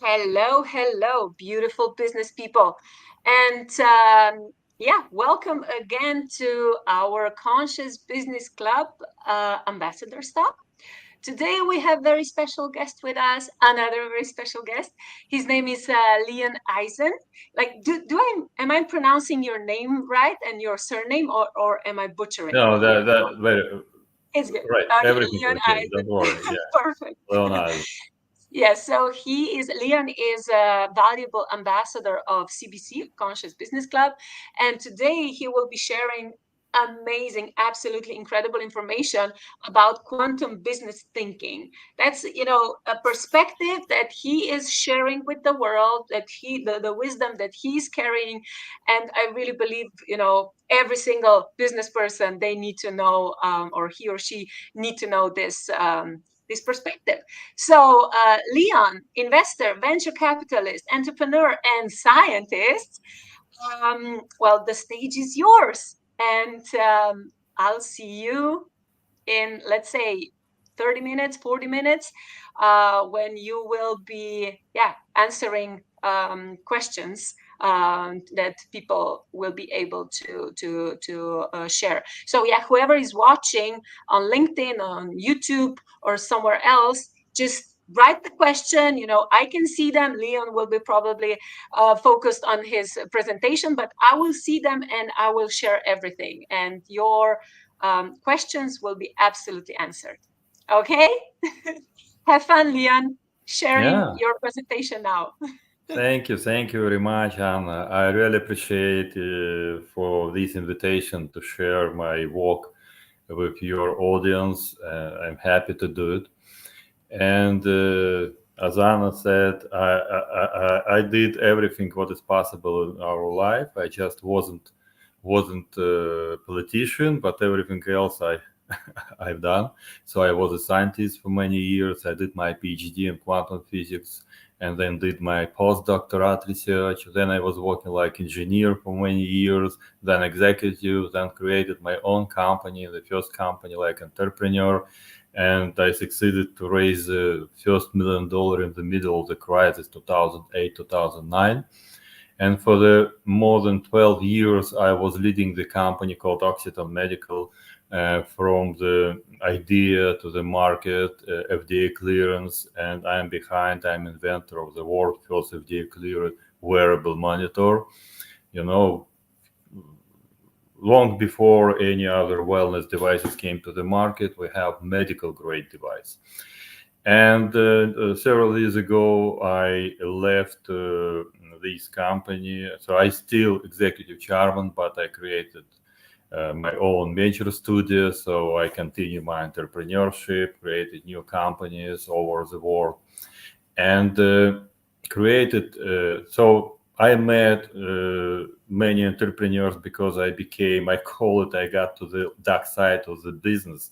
Hello, hello, beautiful business people. And welcome again to our Conscious Business Club Ambassador Stop. Today we have very special guest with us, another very special guest. His name is Leon Eisen. Like, am I pronouncing your name right and your surname, or am I butchering it No, here? that very It's good. right. Okay, Everything's Leon okay. Eisen. Don't worry. Yeah, Perfect. Leonardo. Yes, so Leon is a valuable ambassador of CBC, Conscious Business Club. And today he will be sharing amazing, absolutely incredible information about quantum business thinking. That's, a perspective that he is sharing with the world, that the wisdom that he's carrying. And I really believe, every single business person, they need to know, or he or she need to know this perspective. So, Leon, investor, venture capitalist, entrepreneur, and scientist, well, the stage is yours. And I'll see you in, let's say, 30 minutes, 40 minutes, when you will be, answering questions that people will be able to share. So yeah, whoever is watching on LinkedIn, on YouTube, or somewhere else, just write the question. I can see them. Leon will be probably focused on his presentation, but I will see them and I will share everything. And your questions will be absolutely answered. Okay? Have fun, Leon, sharing Yeah. your presentation now. Thank you very much, Anna. I really appreciate for this invitation to share my work with your audience. I'm happy to do it. And as Anna said, I did everything what is possible in our life. I just wasn't a politician, but everything else I've done. So I was a scientist for many years. I did my PhD in quantum physics and then did my postdoctorate research. Then I was working like engineer for many years, then executive, then created my own company, the first company like entrepreneur. And I succeeded to raise the first $1 million in the middle of the crisis, 2008, 2009. And for the more than 12 years, I was leading the company called Occitan Medical, from the idea to the market, FDA clearance, and I'm inventor of the world first FDA-cleared wearable monitor. You know, long before any other wellness devices came to the market, we have medical grade device. And several years ago, I left this company. So I still executive chairman, but I created my own venture studio. So I continue my entrepreneurship, created new companies over the world, and created. So I met many entrepreneurs because I call it, I got to the dark side of the business.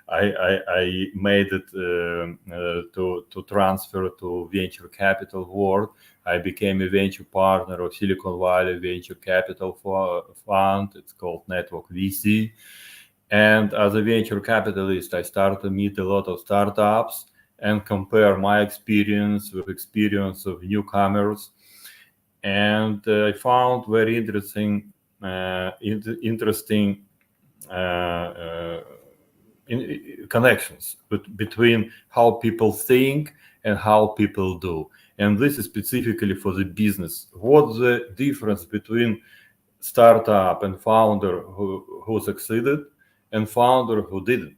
I made it to transfer to venture capital world. I became a venture partner of Silicon Valley Venture Capital Fund. It's called Network VC. And as a venture capitalist, I started to meet a lot of startups and compare my experience with experience of newcomers. And I found very interesting uh, uh, connections between how people think and how people do. And this is specifically for the business. What's the difference between startup and founder who succeeded and founder who didn't?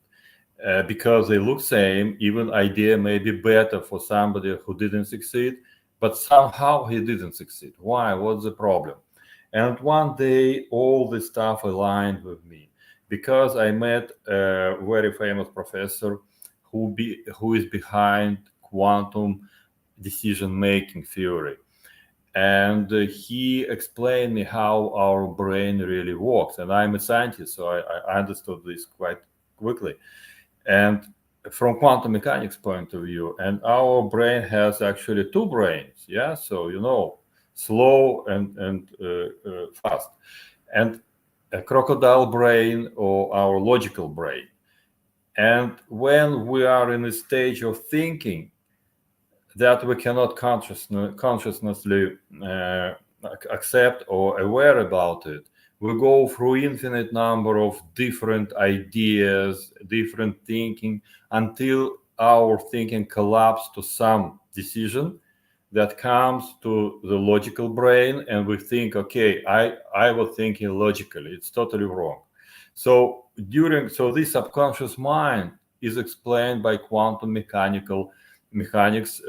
Because they look same, even idea may be better for somebody who didn't succeed, but somehow he didn't succeed. Why? What's the problem? And one day, all this stuff aligned with me because I met a very famous professor who is behind quantum decision-making theory. And he explained me how our brain really works. And I'm a scientist, so I understood this quite quickly. And from quantum mechanics point of view, and our brain has actually two brains, yeah, so slow and fast, and a crocodile brain or our logical brain. And when we are in a stage of thinking, that we cannot consciously accept or aware about it. We go through infinite number of different ideas, different thinking, until our thinking collapses to some decision that comes to the logical brain, and we think, okay, I was thinking logically. It's totally wrong. So this subconscious mind is explained by quantum mechanics,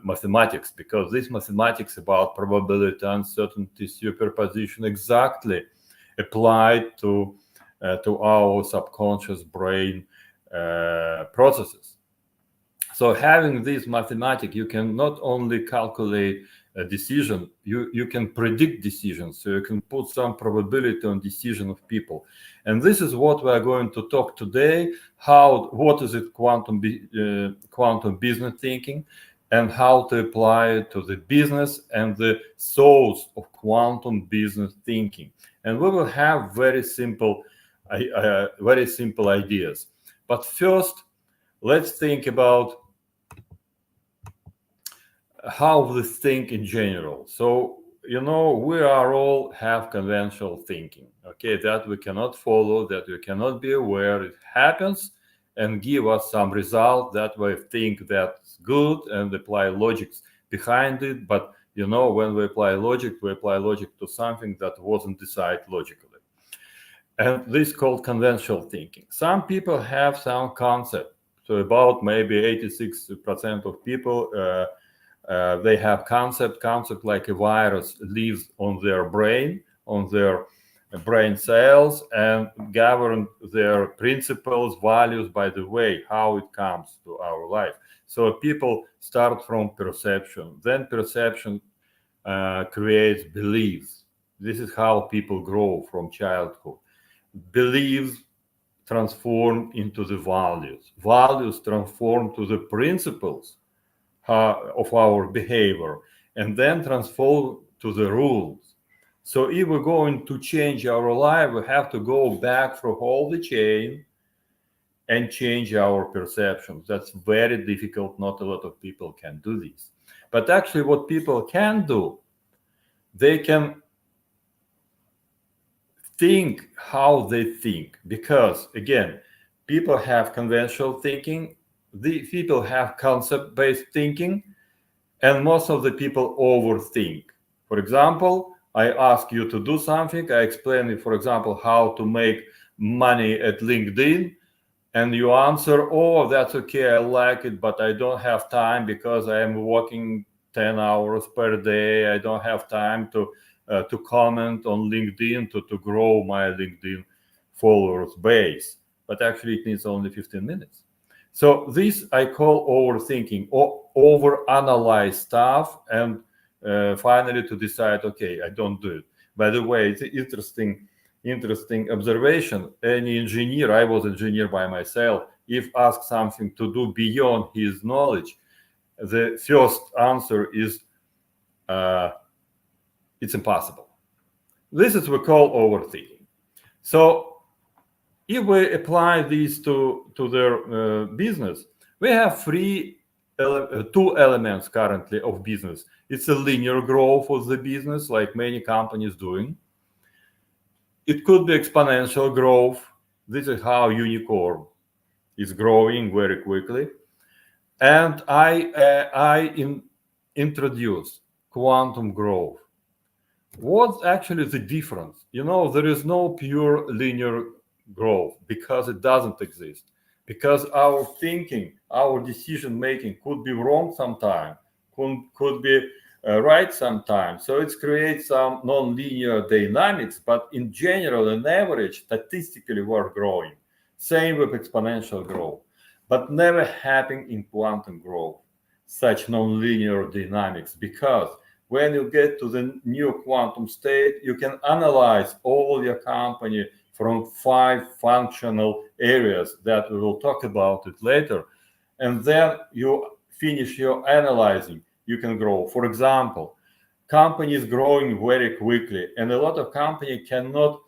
mathematics, because this mathematics about probability, uncertainty, superposition exactly applied to our subconscious brain processes. So having this mathematics, you can not only calculate a decision, you can predict decisions. So you can put some probability on decision of people. And this is what we are going to talk today. What is it quantum business thinking, and how to apply it to the business and the source of quantum business thinking. And we will have very simple ideas. But first, let's think about how we think in general. So, we are all have conventional thinking, okay, that we cannot follow, that we cannot be aware. It happens and give us some result that we think that's good and apply logics behind it. But, when we apply logic to something that wasn't decided logically. And this is called conventional thinking. Some people have some concept. So about maybe 86% of people, they have concept like a virus lives on their brain cells, and govern their principles, values by the way how it comes to our life. So people start from perception, then perception creates beliefs. This is how people grow from childhood. Beliefs transform into the values transform to the principles of our behavior, and then transform to the rules. So if we're going to change our life, we have to go back through all the chain and change our perceptions. That's very difficult. Not a lot of people can do this. But actually what people can do, they can think how they think. Because again, people have conventional thinking, the people have concept-based thinking, and most of the people overthink. For example, I ask you to do something, I explain you, for example, how to make money at LinkedIn, and you answer, oh, that's okay, I like it, but I don't have time because I am working 10 hours per day. I don't have time to comment on LinkedIn to grow my LinkedIn followers base. But actually it needs only 15 minutes. So this I call overthinking, or overanalyze stuff, and finally to decide, okay, I don't do it. By the way, it's an interesting observation. Any engineer, I was an engineer by myself, if asked something to do beyond his knowledge, the first answer is it's impossible. This is what we call overthinking. So if we apply these to their business, we have two elements currently of business. It's a linear growth of the business, like many companies doing. It could be exponential growth. This is how unicorn is growing very quickly. And I introduce quantum growth. What's actually the difference? There is no pure linear growth because it doesn't exist. Because our thinking, our decision making could be wrong sometime, could be right sometime. So it creates some non-linear dynamics, but in general, on average, statistically, we're growing. Same with exponential growth, but never happen in quantum growth, such non-linear dynamics, because when you get to the new quantum state, you can analyze all your company from 5 functional areas that we will talk about it later. And then you finish your analyzing, you can grow. For example, companies growing very quickly, and a lot of companies cannot,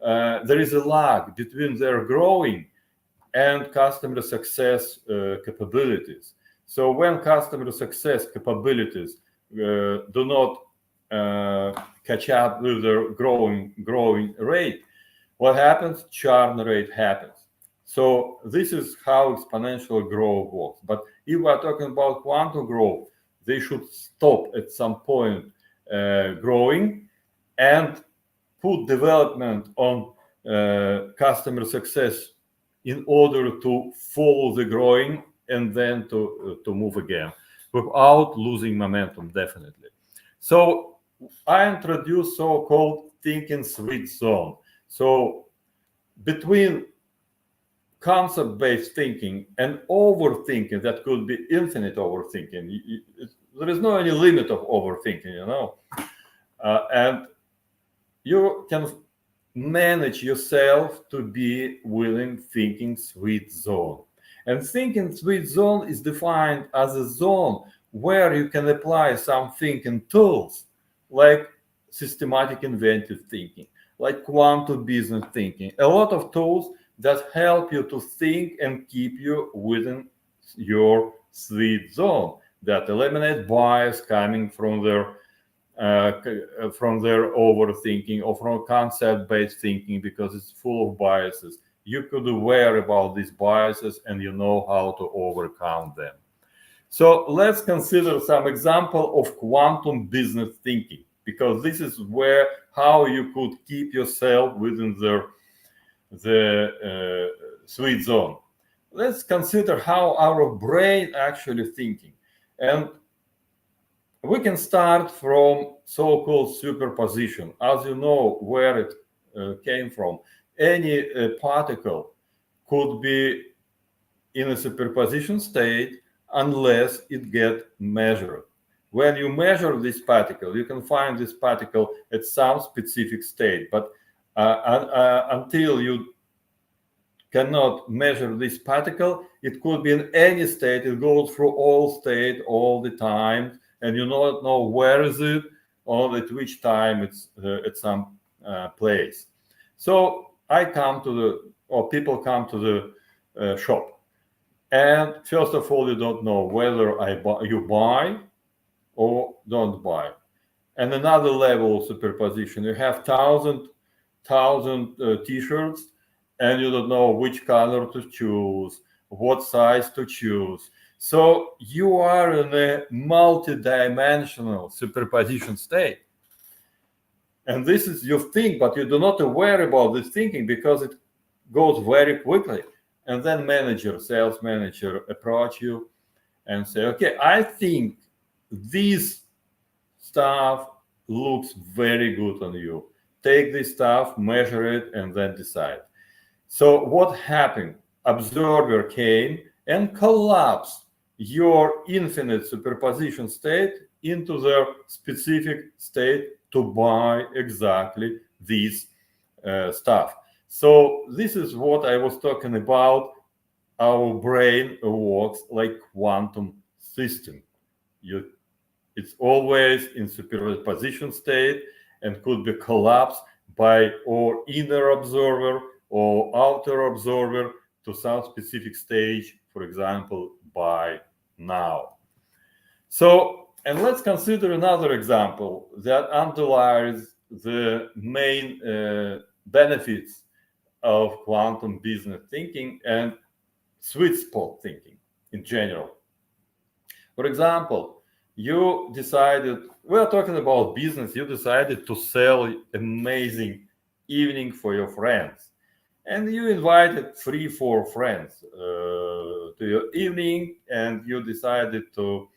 there is a lag between their growing and customer success capabilities. So when customer success capabilities do not catch up with their growing rate, what happens? Churn rate happens. So this is how exponential growth works. But if we are talking about quantum growth, they should stop at some point growing and put development on customer success in order to follow the growing and then to move again without losing momentum, definitely. So I introduced so-called thinking sweet zone. So between concept-based thinking and overthinking, that could be infinite overthinking. There is no any limit of overthinking, and you can manage yourself to be within thinking sweet zone. And thinking sweet zone is defined as a zone where you can apply some thinking tools like systematic inventive thinking, like quantum business thinking, a lot of tools that help you to think and keep you within your sweet zone, that eliminate bias coming from their overthinking or from concept-based thinking, because it's full of biases. You could be aware about these biases and you know how to overcome them. So let's consider some example of quantum business thinking, because this is where how you could keep yourself within the sweet zone. Let's consider how our brain actually thinking. And we can start from so-called superposition. As you know where it came from, any particle could be in a superposition state unless it gets measured. When you measure this particle, you can find this particle at some specific state, but until you cannot measure this particle, it could be in any state. It goes through all state all the time, and you don't know where is it or at which time it's at some place. So people come to the shop, and first of all, you don't know whether you buy or don't buy. And another level of superposition, you have thousand t-shirts, and you don't know which color to choose, what size to choose. So you are in a multi-dimensional superposition state. And this is your think, but you do not aware about this thinking because it goes very quickly. And then sales manager approach you and say, okay, I think this stuff looks very good on you. Take this stuff, measure it, and then decide. So what happened? Observer came and collapsed your infinite superposition state into their specific state to buy exactly this stuff. So this is what I was talking about. Our brain works like quantum system. It's always in superposition state and could be collapsed by or inner observer or outer observer to some specific stage, for example, by now. So, and let's consider another example that underlies the main benefits of quantum business thinking and sweet spot thinking in general. For example, you decided, we're talking about business, you decided to sell amazing evening for your friends. And you invited 3-4 friends to your evening, and you decided to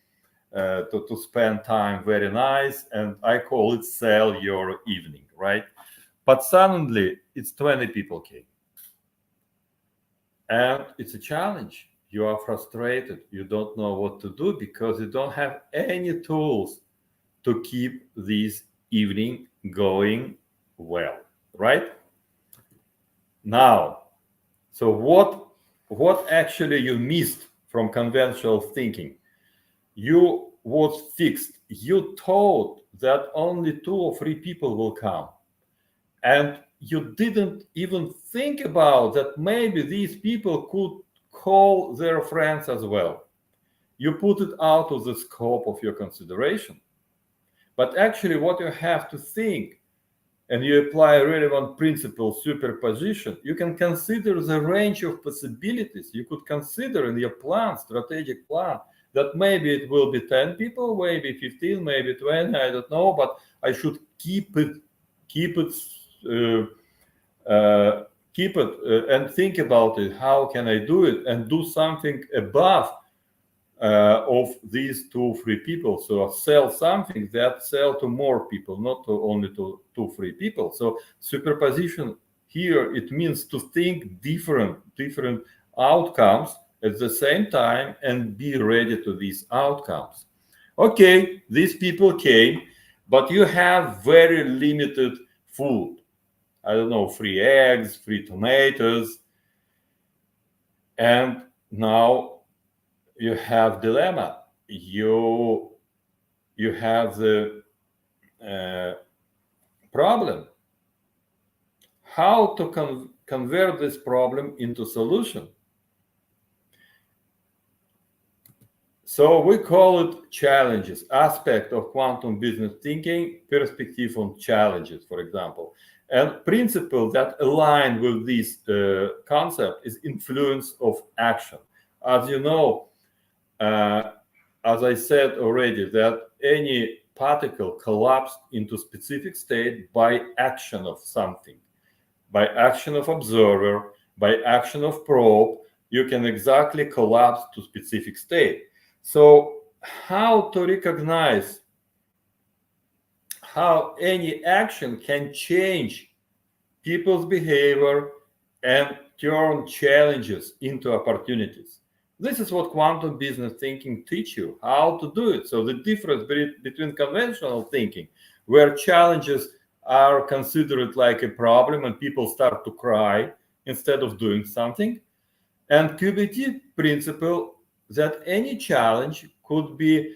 spend time very nice, and I call it sell your evening, right? But suddenly it's 20 people came. And it's a challenge. You are frustrated. You don't know what to do because you don't have any tools to keep this evening going well, right? Now, so what actually you missed from conventional thinking? You was fixed. You thought that only 2 or 3 people will come. And you didn't even think about that maybe these people could call their friends as well. you put it out of the scope of your consideration. But actually what you have to think, and you apply a relevant principle superposition, you can consider the range of possibilities. You could consider in your plan, strategic plan, that maybe it will be 10 people, maybe 15, maybe 20, I don't know, but I should keep it and think about it. How can I do it and do something above of these 2-3 people? So sell something that sell to more people, not only to 2-3 people. So superposition here, it means to think different outcomes at the same time and be ready to these outcomes. Okay, these people came, but you have very limited food. I don't know, 3 eggs, 3 tomatoes. And now you have dilemma. You have the problem. How to convert this problem into solution? So we call it challenges, aspect of quantum business thinking, perspective on challenges, for example. And principle that align with this concept is influence of action. As you know, as I said already, that any particle collapsed into specific state by action of something, by action of observer, by action of probe, you can exactly collapse to specific state. So how to recognize how any action can change people's behavior and turn challenges into opportunities? This is what quantum business thinking teach you, how to do it. So the difference between conventional thinking, where challenges are considered like a problem and people start to cry instead of doing something, and QBT principle, that any challenge could be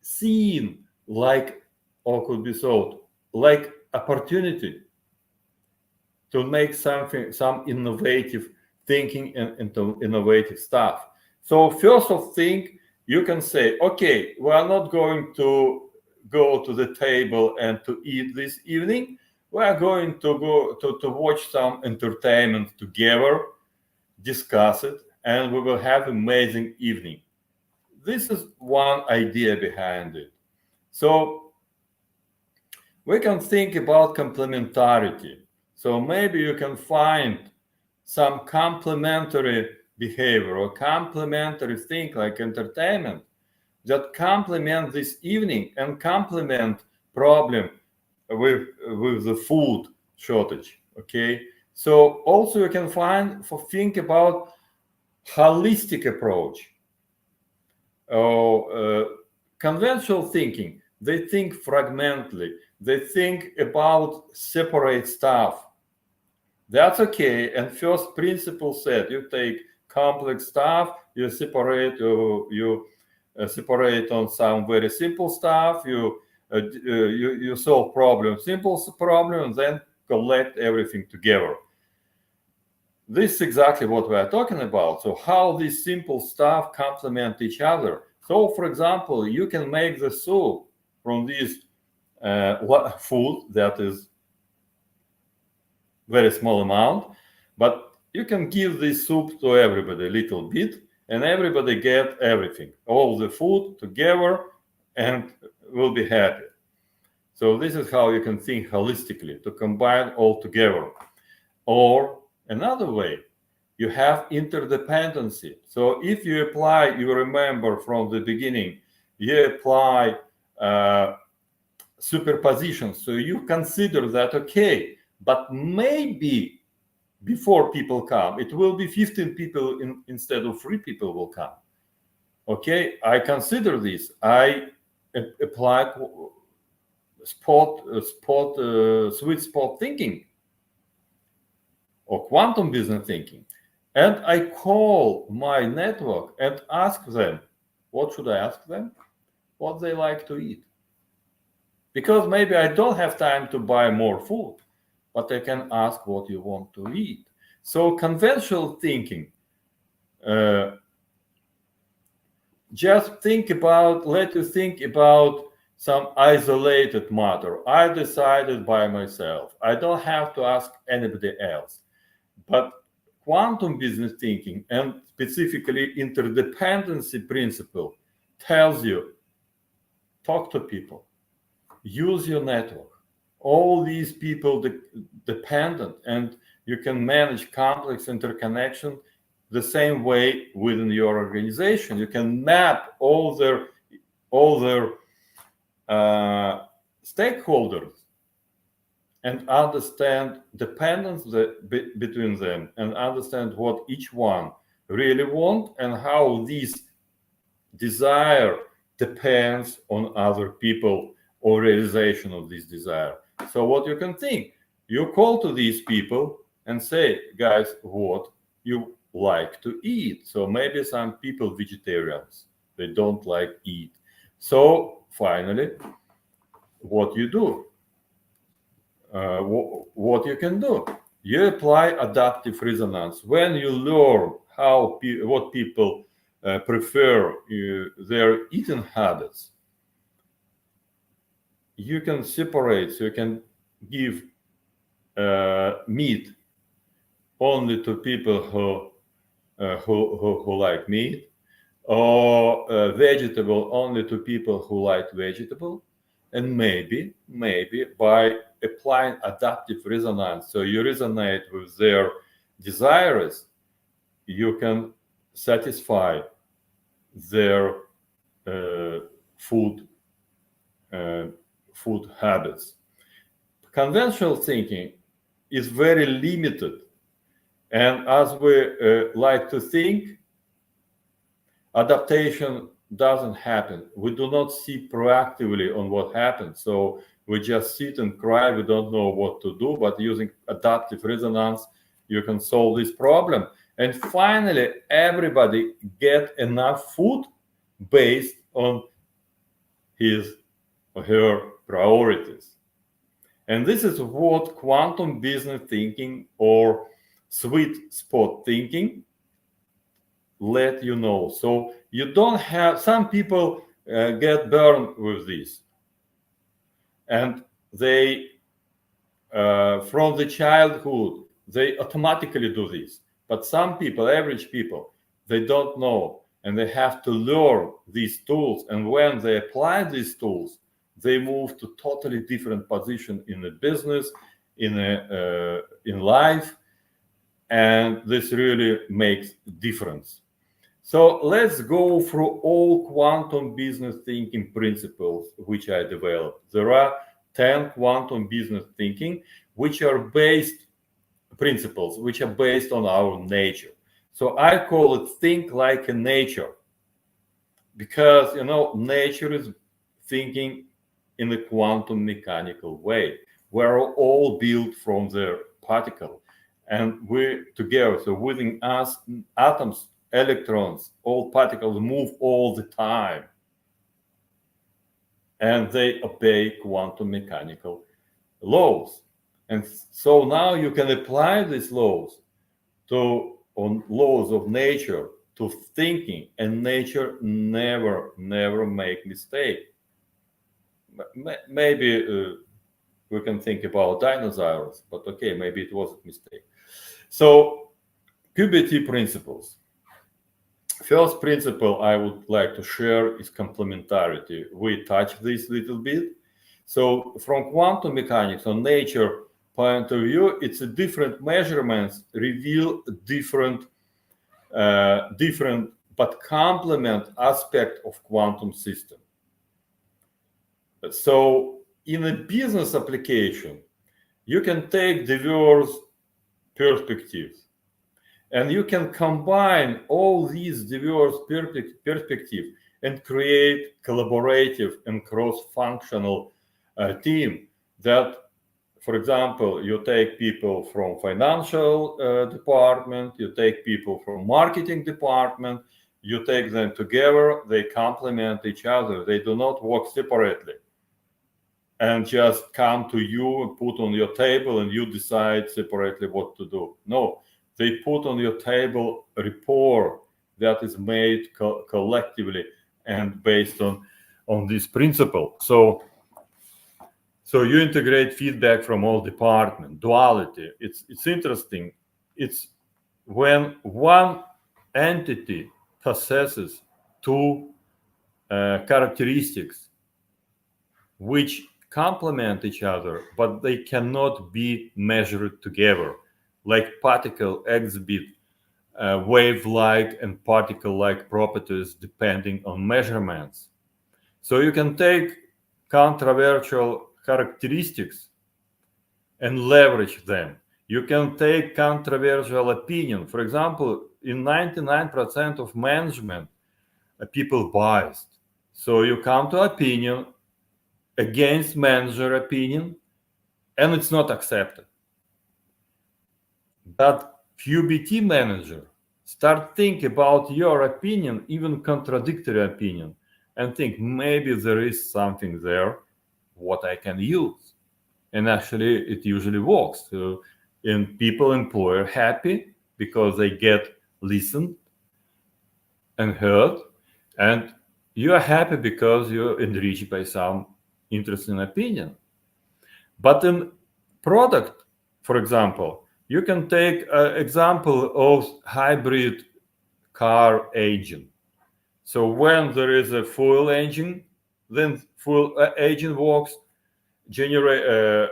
seen like, or could be thought like opportunity to make something, some innovative thinking and into innovative stuff. So first of thing, you can say, okay, we are not going to go to the table and to eat this evening. We are going to go to watch some entertainment together, discuss it, and we will have amazing evening. This is one idea behind it. So we can think about complementarity. So maybe you can find some complementary behavior or complementary thing like entertainment that complement this evening and complement problem with the food shortage. Okay, so also you can think about holistic approach. Conventional thinking, they think fragmentally, they think about separate stuff. That's okay. And first principle said, you take complex stuff, you separate separate on some very simple stuff, you solve simple problems, then collect everything together. This is exactly what we are talking about. So how these simple stuff complement each other. So for example, you can make the soup from this food that is very small amount, but you can give this soup to everybody a little bit, and everybody get everything, all the food together, and will be happy. So this is how you can think holistically, to combine all together. Or another way, you have interdependency. So if you apply, you remember from the beginning, you apply superposition. So you consider that, okay, but maybe before people come, it will be 15 people instead of 3 people will come. Okay, I consider this. I apply sweet spot thinking or quantum business thinking. And I call my network and ask them, what should I ask them? What they like to eat. Because maybe I don't have time to buy more food, but I can ask what you want to eat. So conventional thinking just let you think about some isolated matter. I decided by myself. I don't have to ask anybody else. But quantum business thinking, and specifically interdependency principle, tells you, talk to people, use your network. All these people dependent, and you can manage complex interconnection the same way within your organization. You can map all their stakeholders and understand dependence between them, and understand what each one really want, and how this desire depends on other people or realization of this desire. So what you can think, you call to these people and say, guys, what you like to eat? So maybe some people vegetarians, they don't like eat. So finally, what you do? What you can do? You apply adaptive resonance. When you learn what people prefer their eating habits, you can separate. So you can give meat only to people who like meat, or vegetable only to people who like vegetable. And maybe by applying adaptive resonance, so you resonate with their desires, you can satisfy their food habits. Conventional thinking is very limited, and as we like to think, adaptation doesn't happen. We do not see proactively on what happens. So we just sit and cry. We don't know what to do. But using adaptive resonance, you can solve this problem. And finally, everybody get enough food based on his or her priorities. And this is what quantum business thinking or sweet spot thinking let you know. So you don't have, some people get burned with this, and they from the childhood they automatically do this. But some people, average people, they don't know, and they have to learn these tools, and when they apply these tools, they move to totally different position in the business, in life, and this really makes difference. So let's go through all quantum business thinking principles which I developed. There are 10 quantum business thinking principles which are based on our nature. So I call it think like a nature, because nature is thinking in a quantum mechanical way. We're all built from the particle, and we're together. So within us, atoms, electrons, all particles move all the time, and they obey quantum mechanical laws. And so now you can apply these laws on laws of nature to thinking, and nature never make mistake. Maybe we can think about dinosaurs, but okay, maybe it was a mistake. So QBT principles. First principle I would like to share is complementarity. We touched this a little bit. So from quantum mechanics or nature point of view, it's a different measurements reveal different but complement aspect of quantum system. So in a business application, you can take diverse perspectives, and you can combine all these diverse perspectives and create collaborative and cross-functional team that, for example, you take people from financial department, you take people from marketing department, you take them together, they complement each other. They do not work separately and just come to you and put on your table and you decide separately what to do. No, they put on your table a report that is made collectively and based on this principle. So you integrate feedback from all departments. Duality. It's interesting. It's when one entity possesses two characteristics which complement each other, but they cannot be measured together, like particle exhibit wave-like and particle-like properties depending on measurements. So you can take controversial characteristics and leverage them. You can take controversial opinion. For example, in 99% of management, people biased. So you come to opinion against manager opinion, and it's not accepted. But QBT manager start think about your opinion, even contradictory opinion, and think maybe there is something there what I can use. And actually it usually works. So, and people, employer happy because they get listened and heard, and you are happy because you're enriched by some interesting opinion. But in product, for example, you can take an example of hybrid car engine. So when there is a fuel engine, then fuel engine works,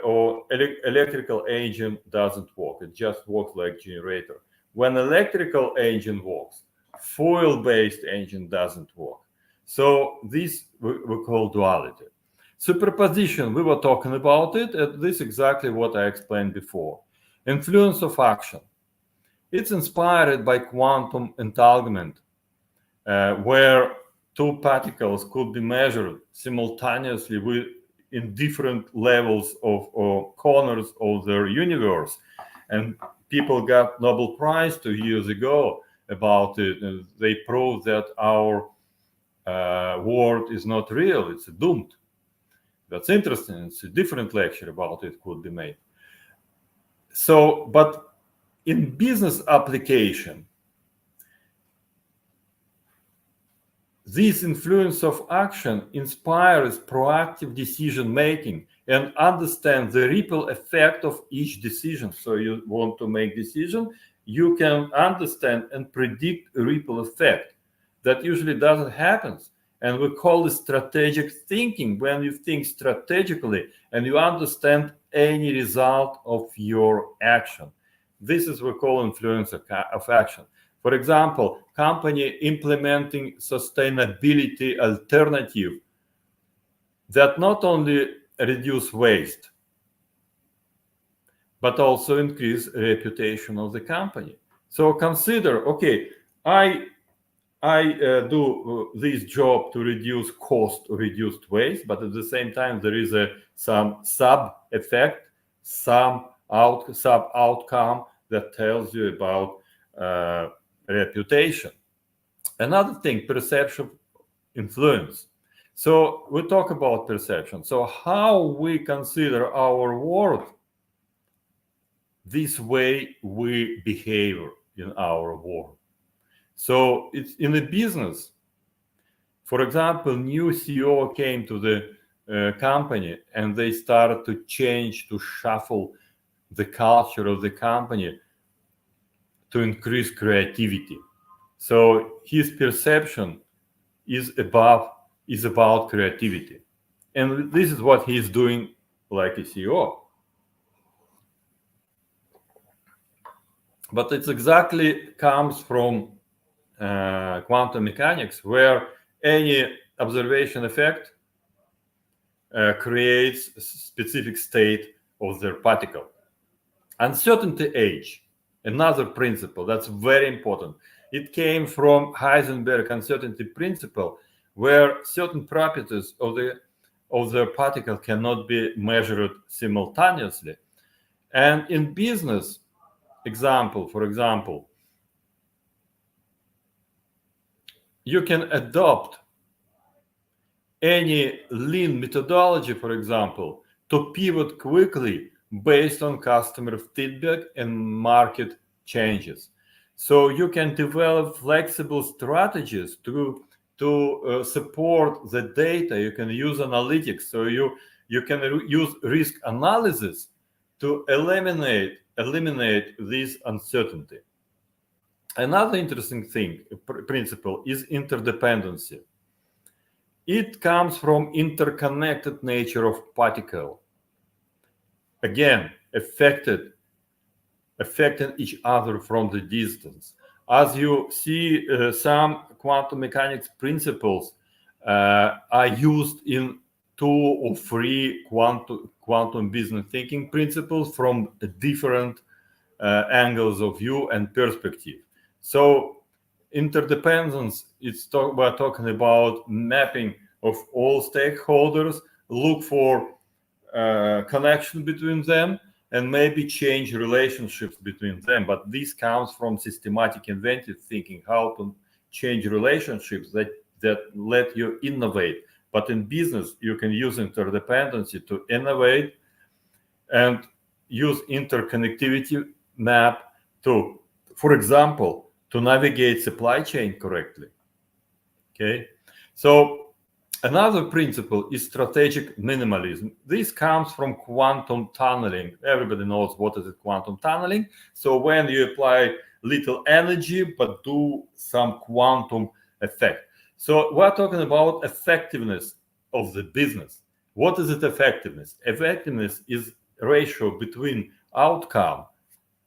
or electrical engine doesn't work. It just works like generator. When electrical engine works, fuel-based engine doesn't work. So this we call duality. Superposition, we were talking about it, and this is exactly what I explained before. Influence of action. It's inspired by quantum entanglement, where two particles could be measured simultaneously in different levels or corners of their universe. And people got Nobel Prize 2 years ago about it. And they proved that our world is not real, it's doomed. That's interesting. It's a different lecture about it could be made. So, but in business application, this influence of action inspires proactive decision making and understands the ripple effect of each decision. So you want to make decision, you can understand and predict a ripple effect. That usually doesn't happen. And we call it strategic thinking, when you think strategically and you understand any result of your action. This is what we call influence of action. For example, company implementing sustainability alternative that not only reduce waste, but also increase reputation of the company. So consider, okay, I do this job to reduce cost, reduce waste, but at the same time there is some sub effect, some sub outcome that tells you about reputation. Another thing, perception influence. So we talk about perception. So how we consider our world, this way we behave in our world. So it's in a business. For example, new CEO came to the company and they started to change, to shuffle the culture of the company to increase creativity. So his perception is about creativity. And this is what he's doing like a CEO. But it exactly comes from quantum mechanics, where any observation effect creates a specific state of their particle. Uncertainty age, another principle that's very important. It came from Heisenberg uncertainty principle, where certain properties of the particle cannot be measured simultaneously. And in business, for example, you can adopt any lean methodology, for example, to pivot quickly based on customer feedback and market changes. So you can develop flexible strategies to to support the data. You can use analytics. So you can use risk analysis to eliminate this uncertainty. Another interesting thing, principle, is interdependency. It comes from interconnected nature of particle. Again, affecting each other from the distance. As you see, some quantum mechanics principles are used in 2 or 3 quantum business thinking principles from different angles of view and perspective. So interdependence, we're talking about mapping of all stakeholders, look for connection between them, and maybe change relationships between them. But this comes from systematic inventive thinking, how to change relationships that let you innovate. But in business, you can use interdependency to innovate and use interconnectivity map to, for example, to navigate supply chain correctly. Okay, so another principle is strategic minimalism. This comes from quantum tunneling. Everybody knows what is quantum tunneling. So when you apply little energy but do some quantum effect. So we're talking about effectiveness of the business. What is it, effectiveness? Effectiveness is ratio between outcome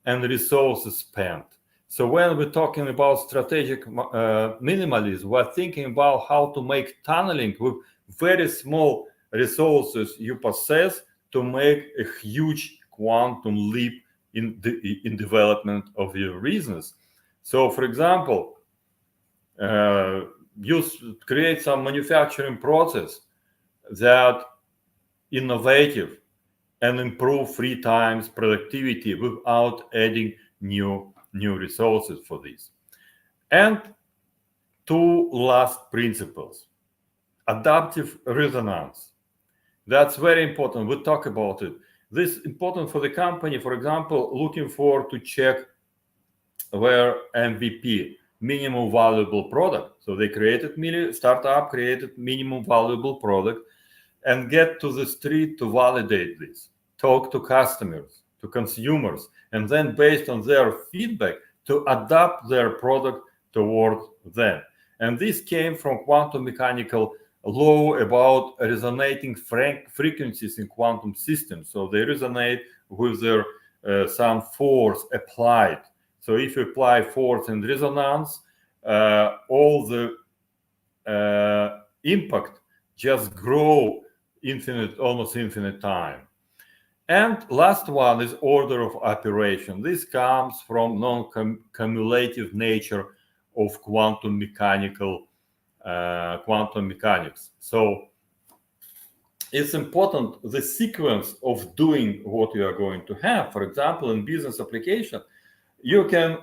and resources spent. So when we're talking about strategic minimalism, we're thinking about how to make tunneling with very small resources you possess to make a huge quantum leap in development of your business. So, for example, you create some manufacturing process that innovative and improve 3 times productivity without adding new resources for this. And 2 last principles. Adaptive resonance. That's very important. We'll talk about it. This is important for the company, for example, looking for to check where MVP, minimum valuable product. So they startup created minimum valuable product and get to the street to validate this. Talk to customers, to consumers, and then based on their feedback to adapt their product toward them. And this came from quantum mechanical law about resonating frequencies in quantum systems. So they resonate with their some force applied. So if you apply force and resonance, all the impact just grow almost infinite time. And last one is order of operation. This comes from non-cumulative nature of quantum mechanics. So it's important the sequence of doing what you are going to have. For example, in business application, you can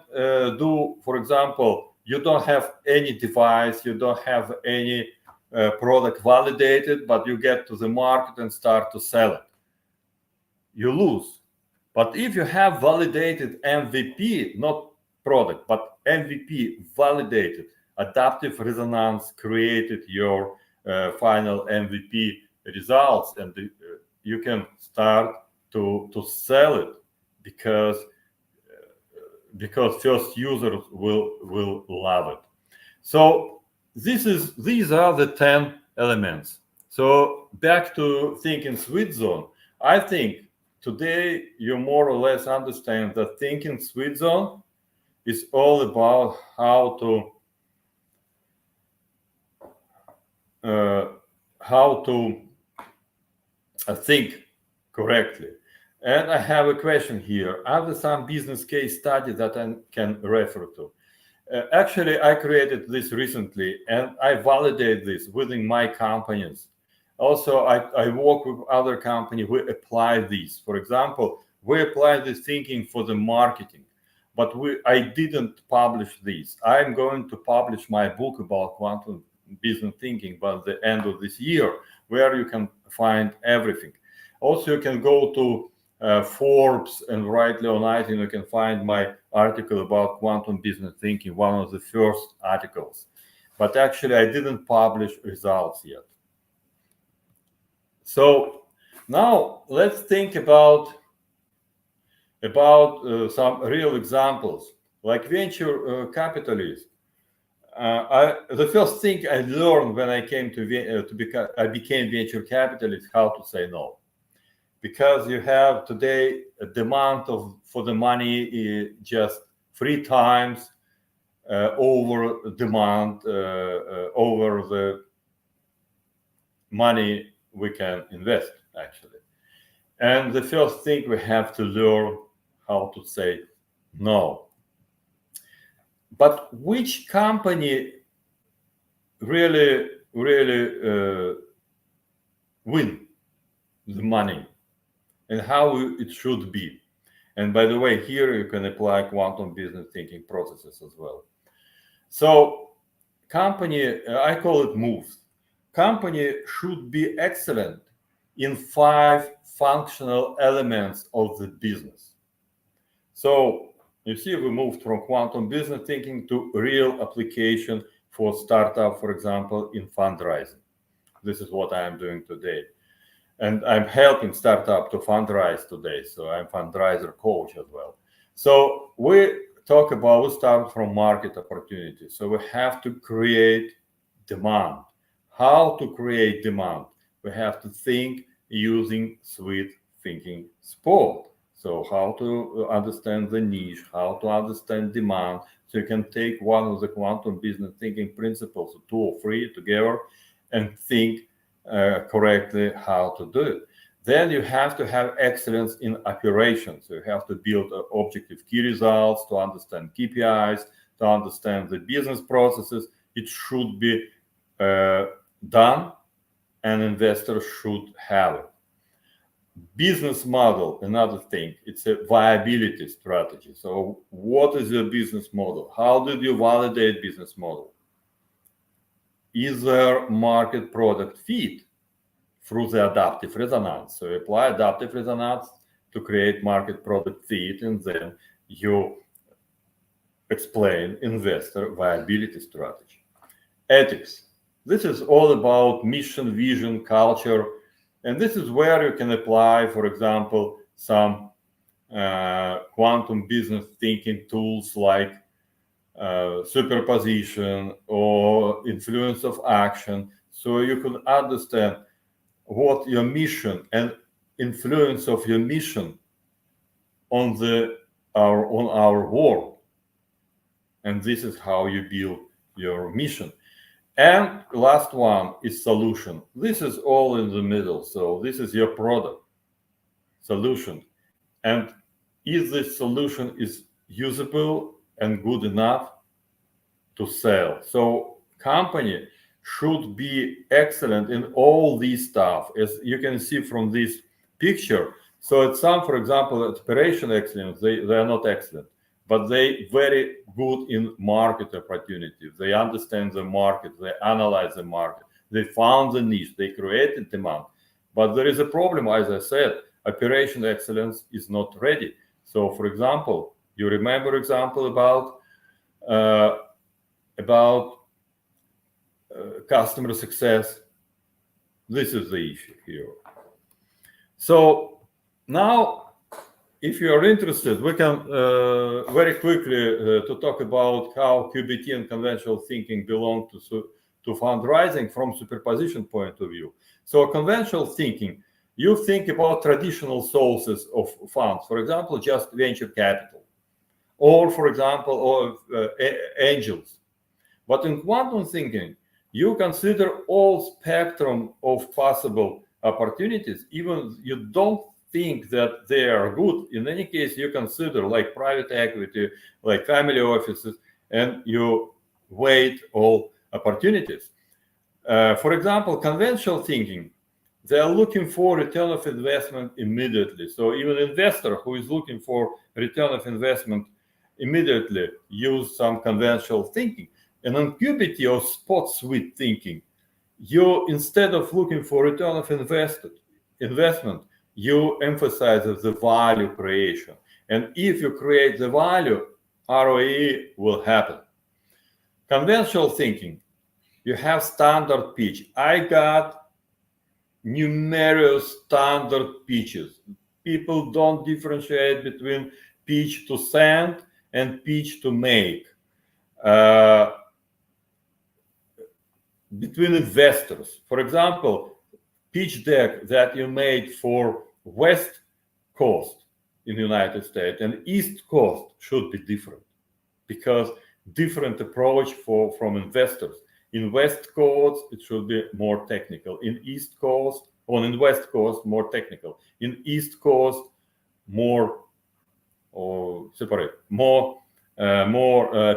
do, for example, you don't have any device, you don't have any product validated, but you get to the market and start to sell it. You lose. But if you have validated MVP, not product, but MVP validated, adaptive resonance created your final MVP results, and you can start to sell it because first users will love it. So these are the 10 elements. So back to thinking sweet zone. I think today you more or less understand that thinking sweet zone is all about how to think correctly. And I have a question here. Are there some business case study that I can refer to? Actually, I created this recently, and I validate this within my companies. Also, I work with other companies who apply this. For example, we apply this thinking for the marketing, but I didn't publish this. I'm going to publish my book about quantum business thinking by the end of this year, where you can find everything. Also, you can go to Forbes and write Leonite, and you can find my article about quantum business thinking, one of the first articles. but actually I didn't publish results yet. So now let's think about some real examples, like venture capitalists. The first thing I learned when I came I became venture capitalist, how to say no, because you have today a demand for the money just 3 times over demand over the money we can invest actually. And the first thing we have to learn how to say no. But which company really win the money and how it should be? And by the way, here you can apply quantum business thinking processes as well. So company, I call it moves. Company should be excellent in 5 functional elements of the business. So you see, we moved from quantum business thinking to real application for startup, for example, in fundraising. This is what I am doing today. And I'm helping startup to fundraise today. So I'm fundraiser coach as well. So we start from market opportunity. So we have to create demand. How to create demand? We have to think using sweet thinking sport. So how to understand the niche, how to understand demand. So you can take one of the quantum business thinking principles, 2 or 3 together, and think correctly how to do it. Then you have to have excellence in operations. So you have to build objective key results, to understand KPIs, to understand the business processes. It should be done, and investors should have it. Business model, another thing, it's a viability strategy. So what is your business model? How did you validate business model? Is there market product fit through the adaptive resonance? So you apply adaptive resonance to create market product fit, and then you explain investor viability strategy. Ethics. This is all about mission, vision, culture. And this is where you can apply, for example, some quantum business thinking tools like superposition or influence of action. So you can understand what your mission and influence of your mission on our world. And this is how you build your mission. And last one is solution. This is all in the middle. So this is your product solution. And if this solution is usable and good enough to sell. So company should be excellent in all these stuff, as you can see from this picture. So at some, for example, at operation excellence, they are not excellent, but they very good in market opportunities. They understand the market, they analyze the market, they found the niche, they created demand. But there is a problem, as I said, operation excellence is not ready. So for example, you remember example about customer success. This is the issue here. So now, if you are interested, we can very quickly to talk about how QBT and conventional thinking belong to fundraising from superposition point of view. So conventional thinking, you think about traditional sources of funds, for example, just venture capital, or for example, or angels. But in quantum thinking, you consider all spectrum of possible opportunities, even you don't think that they are good. In any case, you consider like private equity, like family offices, and you weigh all opportunities. For example, conventional thinking, they are looking for return of investment immediately. So even investor who is looking for return of investment immediately use some conventional thinking. And on QBT or spot sweet thinking, you, instead of looking for return of investment, you emphasize the value creation. And if you create the value, ROE will happen. Conventional thinking, You have standard pitch. I got numerous standard pitches. People don't differentiate between pitch to send and pitch to make. Between investors, for example, pitch deck that you made for West Coast in the United States and East Coast should be different, because different approach from investors. In West Coast, it should be more technical. In East Coast, or in West Coast, more technical. In East Coast, more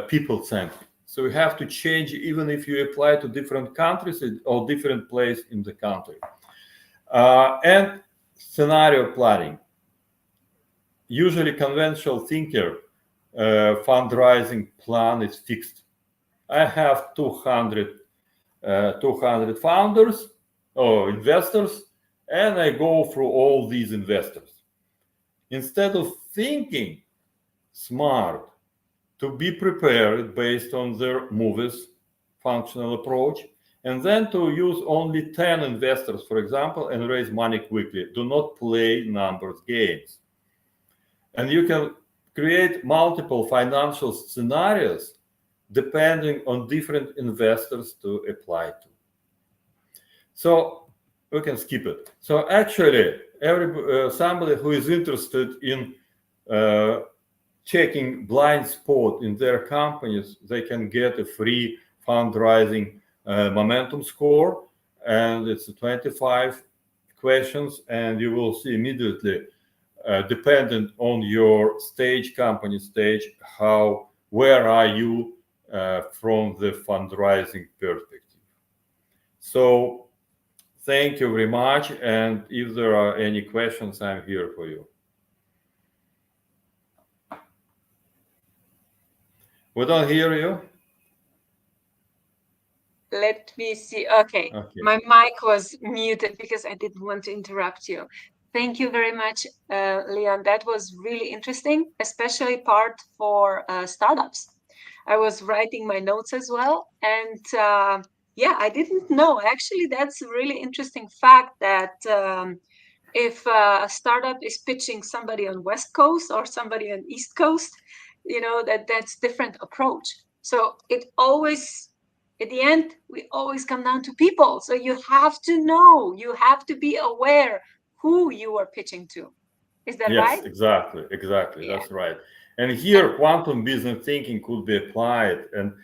people-centric. So you have to change even if you apply to different countries or different place in the country. And scenario planning. Usually conventional thinker fundraising plan is fixed. I have 200 founders or investors, and I go through all these investors. Instead of thinking smart, to be prepared based on their movies, functional approach, and then to use only 10 investors, for example, and raise money quickly. Do not play numbers games. And you can create multiple financial scenarios depending on different investors to apply to. So we can skip it. So actually, somebody who is interested in checking blind spot in their companies, they can get a free fundraising momentum score, and it's 25 questions, and you will see immediately, dependent on your stage, company stage, where are you from the fundraising perspective. So thank you very much, and if there are any questions, I'm here for you. We don't hear you. Let me see. Okay. My mic was muted because I didn't want to interrupt you. Thank you very much, Leon. That was really interesting, especially part for startups. I was writing my notes as well. And yeah, I didn't know. Actually, that's a really interesting fact that if a startup is pitching somebody on West Coast or somebody on East Coast, you know, that's different approach. So it always, at the end, we always come down to people. So you have to know, you have to be aware who you are pitching to. Is that right? Yes, exactly. Yeah. That's right. And here, quantum business thinking could be applied. And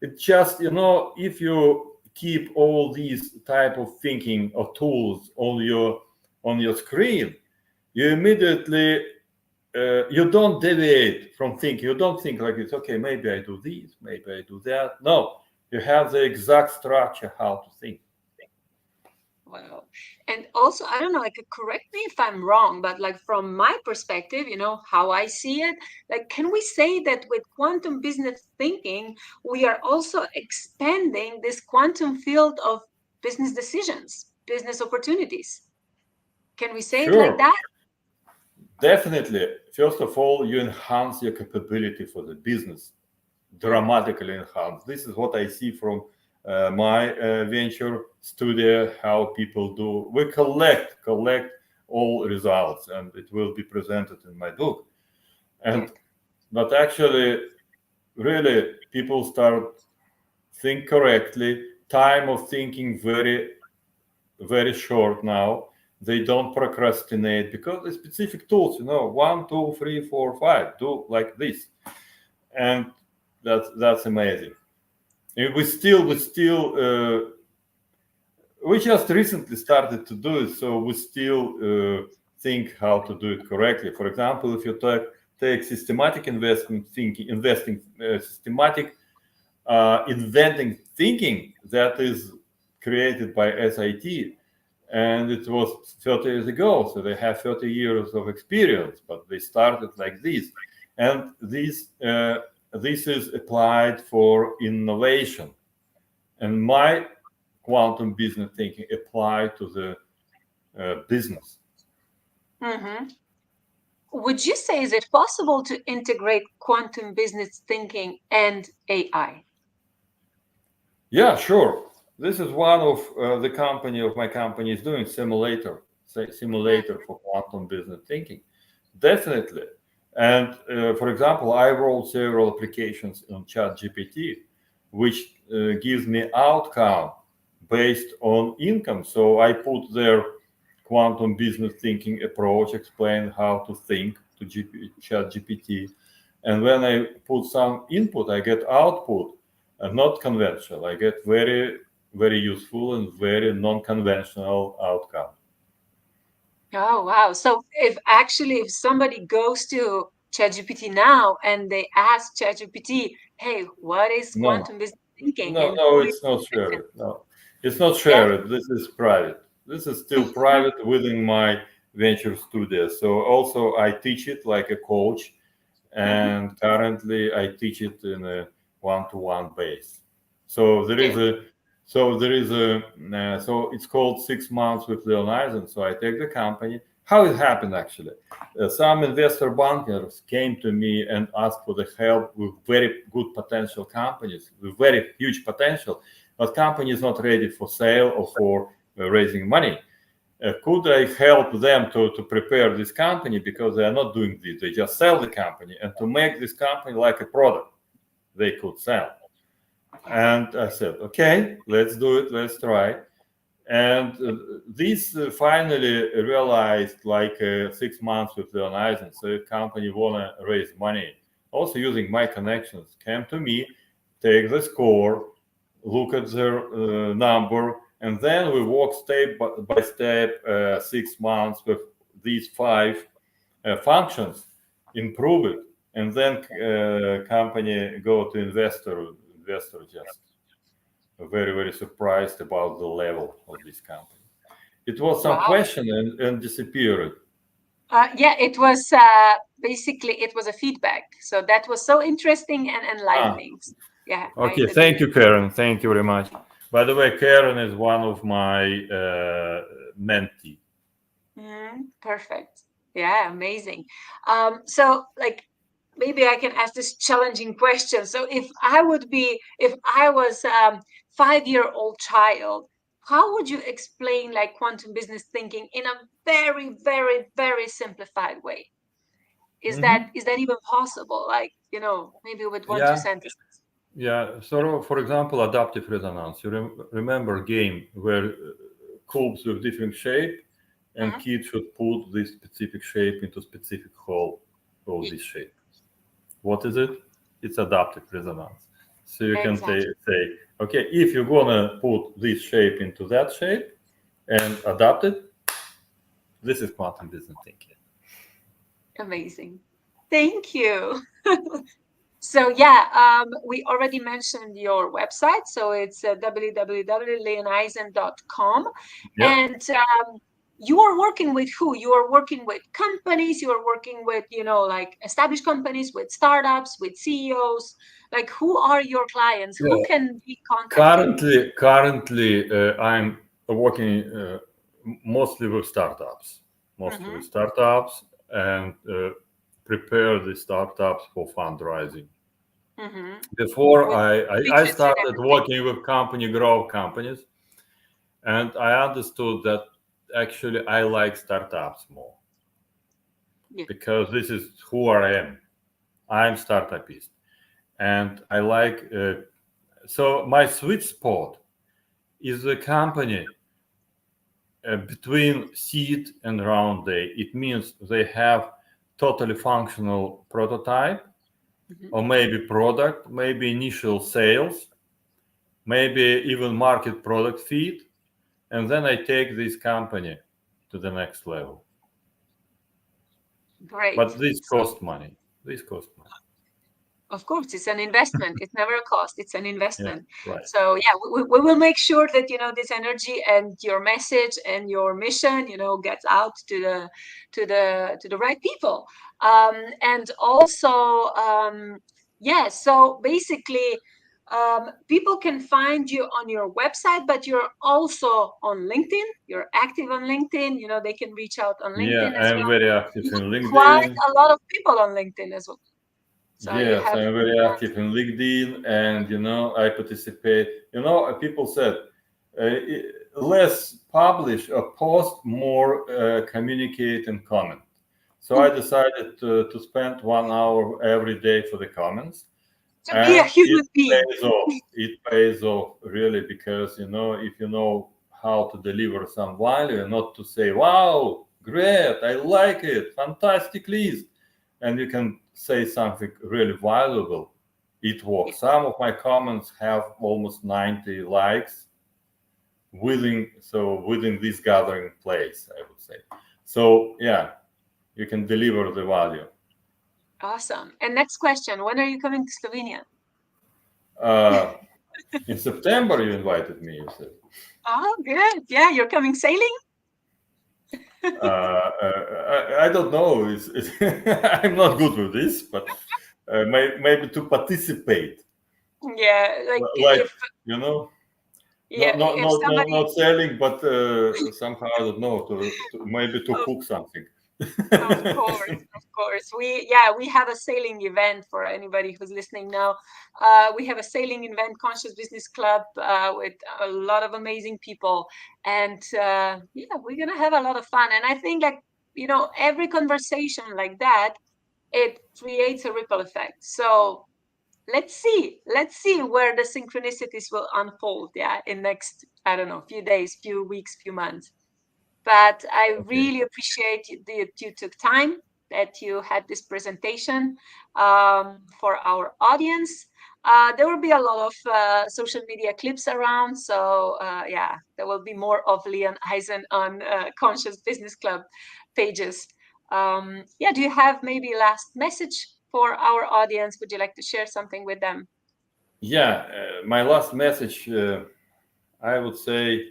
it just, you know, if you keep all these type of thinking or tools on your screen, you immediately you don't deviate from thinking. You don't think like it's okay, maybe I do this, maybe I do that. No, you have the exact structure how to think. Wow. And also, I don't know, like, correct me if I'm wrong, but like from my perspective, you know, how I see it, like, can we say that with quantum business thinking, we are also expanding this quantum field of business decisions, business opportunities? Can we say it like that? Definitely. First of all, you enhance your capability for the business, dramatically enhance. This is what I see from my venture studio, how people do. We collect all results, and it will be presented in my book. And but actually, really, people start think correctly. Time of thinking very, very short now. They don't procrastinate because the specific tools, you know, 1, 2, 3, 4, 5, do like this, and that's amazing. And we just recently started to do it, so we still think how to do it correctly. For example, if you take systematic investing, systematic inventing thinking that is created by SIT, and it was 30 years ago, so they have 30 years of experience, but they started like this, and this is applied for innovation, and my quantum business thinking applied to the business. Mm-hmm. Would you say, is it possible to integrate quantum business thinking and AI? Yeah, sure. this is one of the company of my company is doing simulator for quantum business thinking. Definitely. And for example, I wrote several applications on ChatGPT, which gives me outcome based on income. So I put their quantum business thinking approach, explain how to think to ChatGPT. And when I put some input, I get output, not conventional. I get very, very useful and very non-conventional outcome. Oh, wow. So if somebody goes to ChatGPT now and they ask ChatGPT, hey, what is No, quantum business thinking? no, And no, who is it's not Eisen? shared. No, it's not Yeah. shared. This is private. This is still private within my venture studio. So also I teach it like a coach, and currently I teach it in a one-to-one base. So there is Good. a, so there is a, so it's called 6 months with Leon Eisen. So I take the company. How it happened actually? Some investor bankers came to me and asked for the help with very good potential companies with very huge potential, but company is not ready for sale or for raising money. Could I help them to prepare this company, because they are not doing this, they just sell the company, and to make this company like a product they could sell. And I said, okay, let's do it, let's try. And this finally realized like 6 months with Leon Eisen. So the company want to raise money, also using my connections, came to me, take the score, look at their number, and then we walk step by step 6 months with these five functions, improve it, and then company go to investor just very, very surprised about the level of this company. It was some Wow. question and disappeared. Yeah, it was basically it was a feedback. So that was so interesting and enlightening. Yeah, I Okay, agree. thank you, Karen. Thank you very much. By the way, Karen is one of my mentee. Perfect. Yeah, amazing. So like maybe I can ask this challenging question. So if I was 5-year-old child, how would you explain like quantum business thinking in a very, very, very simplified way? Is that Mm-hmm. even possible? Like, maybe with one, two Yeah, sentences. yeah. So, for example, adaptive resonance. You remember a game where cubes with different shape, and Mhm. kids should put this specific shape into specific hole of Y- this shape. What is it? It's adaptive resonance. So you can say, Exactly. okay, if you're gonna put this shape into that shape and adapt it, this is quantum business thinking. Amazing. Thank you. So yeah, we already mentioned your website. So it's www.leoneisen.com. Yeah. And you are working with who? You are working with companies. You are working with, like established companies, with startups, with CEOs. Like, who are your clients? Who Yeah. can be contacted? Currently, I'm working mostly with startups, Mm-hmm. and prepare the startups for fundraising. Mm-hmm. Before With I pitches and started everything. working with grow companies, and I understood that actually I like startups more, Yeah. because this is who I am. I'm startupist, and I like. So my sweet spot is a company between seed and round day. It means they have totally functional prototype, Mm-hmm. or maybe product, maybe initial sales, maybe even market product fit, and then I take this company to the next level. Great. But this So cost money. This cost money. of course, it's an investment. It's never a cost. It's an Yeah, investment. right. So yeah, we will make sure that this energy and your message and your mission, gets out to the right people. And also, yeah. So basically, people can find you on your website, but you're also on LinkedIn. You're active on LinkedIn. They can reach out on Yeah, LinkedIn as I'm well. very active You know, in quite LinkedIn. a lot of people on LinkedIn as well. So you Yes, have I'm very active in LinkedIn, and I participate. People said, less publish or post, more communicate and comment. So I decided to spend 1 hour every day for the comments. To be a And human being. pays off. It pays off really, because if you know how to deliver some value, and not to say, "Wow, great, I like it, fantastic list," and you can say something really valuable. It works. Some of my comments have almost 90 likes within this gathering place, I would say. So yeah, you can deliver the value. Awesome. And next question, when are you coming to Slovenia? In September, you invited me, you said. Oh, good. Yeah, you're coming sailing? I don't know. I'm not good with this, but maybe to participate. Yeah, like Like, if yeah, if somebody not selling, but somehow, I don't know, maybe to of, cook something. of course. We have a sailing event for anybody who's listening now. We have a sailing event, Conscious Business Club, with a lot of amazing people, and we're gonna have a lot of fun. And I think, like, every conversation like that, it creates a ripple effect. So let's see where the synchronicities will unfold, in next, I don't know, few days, few weeks, few months. But I really appreciate that you took time, that you had this presentation for our audience. There will be a lot of social media clips around, so there will be more of Leon Eisen on Conscious Business Club pages. Do you have maybe last message for our audience? Would you like to share something with them? Yeah, my last message, I would say,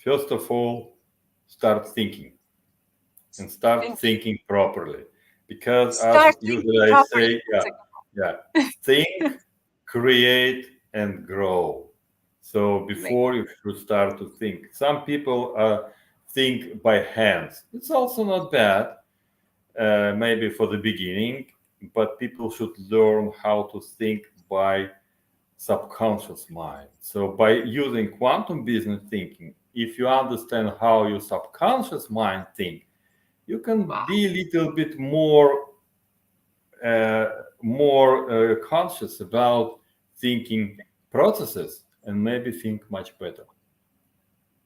first of all, start thinking, and start thinking properly. Because as Start thinking usually I properly. say, think, create, and grow. So before you should start to think. Some people think by hands. It's also not bad, maybe for the beginning, but people should learn how to think by subconscious mind. So by using quantum business thinking, if you understand how your subconscious mind think, you can be a little bit more conscious about thinking processes, and maybe think much better.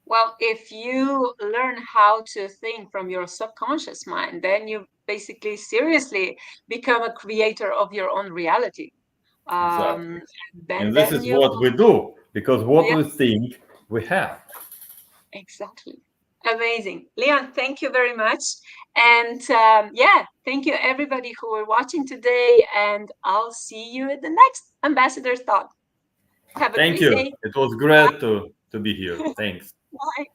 Well, if you learn how to think from your subconscious mind, then you basically seriously become a creator of your own reality. Exactly. Then And this then is you what we do, because what we think, we have. Exactly. Amazing. Leon, thank you very much. And thank you everybody who are watching today. And I'll see you at the next Ambassador's Talk. Have a Thank great you. day. It was great to be here. Thanks. Bye.